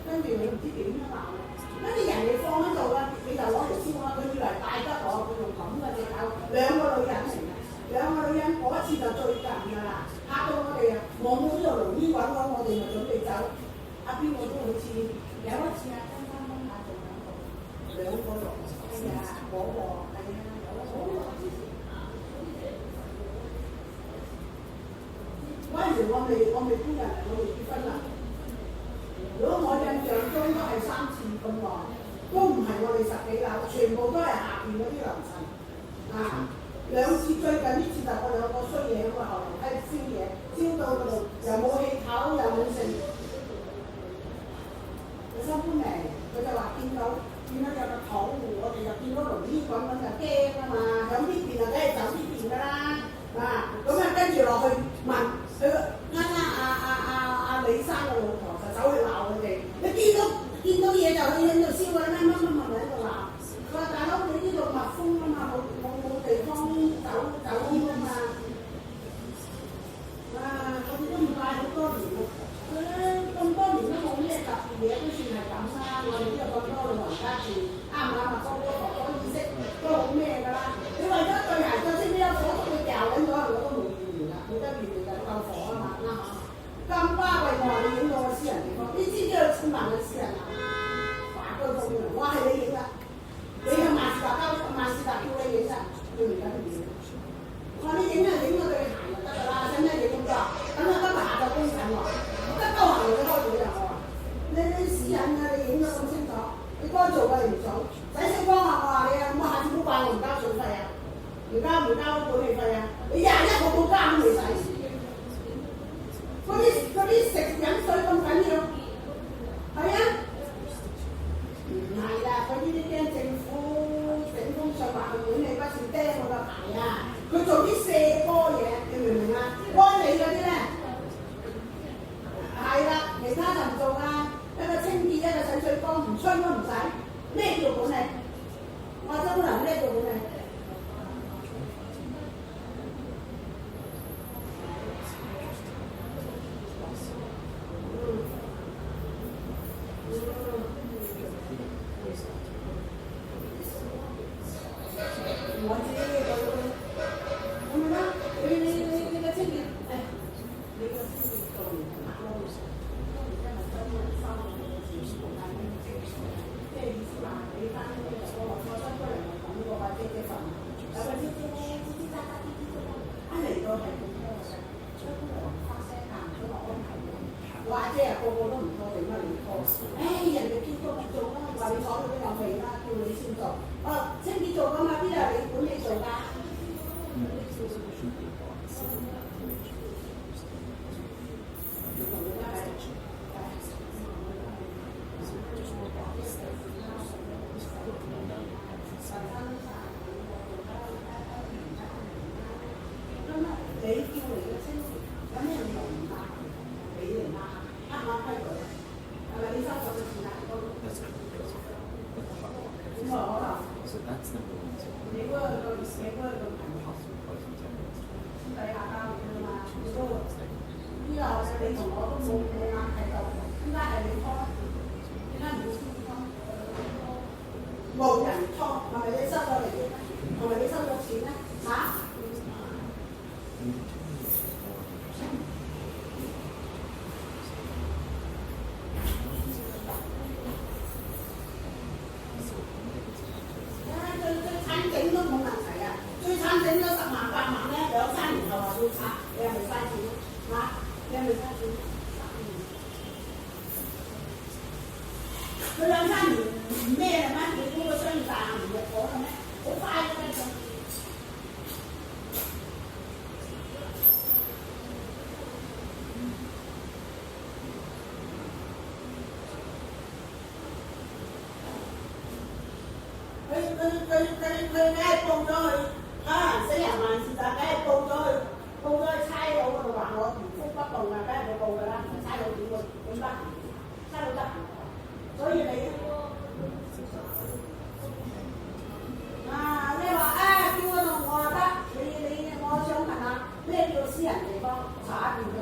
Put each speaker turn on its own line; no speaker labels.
跟住你唔知點樣鬧。跟住人哋放喺度啊，你就攞嚟燒啊，佢以為帶得我，佢用咁嘅隻狗，兩個女人嚟嘅，兩個女人嗰一次就最近㗎啦，嚇到我哋啊，望到呢度龍煙滾滾，我哋就準備走。阿邊個都好似有一次啊，跟翻鄉下做緊度，兩個龍，哎呀，嗰個係啊，嗰個嗰陣時我未搬入嚟，我未結婚啦。如果我印象中都係3次咁耐，都唔係我哋10幾樓，全部都係下邊嗰啲樓層。啊，2次，最近呢次就我兩個衰嘢咁啊，後嚟喺度燒嘢，燒到嗰度又冇氣頭又冇剩。佢新搬嚟，佢就話見到有個土戶，我哋就見到龍煙滾滾就驚啊嘛，咁呢邊就梗係走呢邊㗎啦。啊，咁啊跟住落去問佢啱啱阿李生個老婆就走去鬧佢哋，你見到嘢就去喺度燒㗎啦，乜喺度鬧。佢話大佬你呢度密封啊嘛，冇地方走煙啊嘛。啊，我哋都唔買好多年喎，咁多年都冇咩特別嘢，都算係咁啦。我哋呢度咁多老人家住，啱唔啱啊？個意識都好咩㗎啦。你為咗對鞋，就算你有火都會掉緊咗，我都冇意見㗎，冇得意見就夠火啊嘛，啱唔啱？咁巴閉我話你影到我私人地方，你知唔知佢千萬嘅私人啊？華居公園，我係你影㗎，你係萬事達叫你影㗎，佢唔緊要影。我話你影啊，影我對鞋就得㗎啦，使咩影咁多？咁啊今日下晝公審喎，得鳩行你開會啊！我話你私隱啊，你影得咁清楚，你該做嘅你唔做，使聲幫下我話你啊，咁下次唔好怪我唔交水費啊，唔交管理費啊，你21個都交都未使。嗰啲食飲水咁緊要，係啊，唔係啦，佢呢啲驚政府整封信話佢管理不善釘我個牌啊，佢做啲射波嘢，你明唔明啊？該你嗰啲咧，係啦，其他就唔做㗎，一個清潔一個洗水缸唔吹都唔使，咩叫管理？我真係咩叫管理？佢梗係報咗去，可能死人還是就梗係報咗去差佬嗰度話我原封不動啊，梗係佢報㗎啦，差佬點得閒？差佬得閒，所以你你話叫我同我得，我想問下咩叫私人地方？查下電腦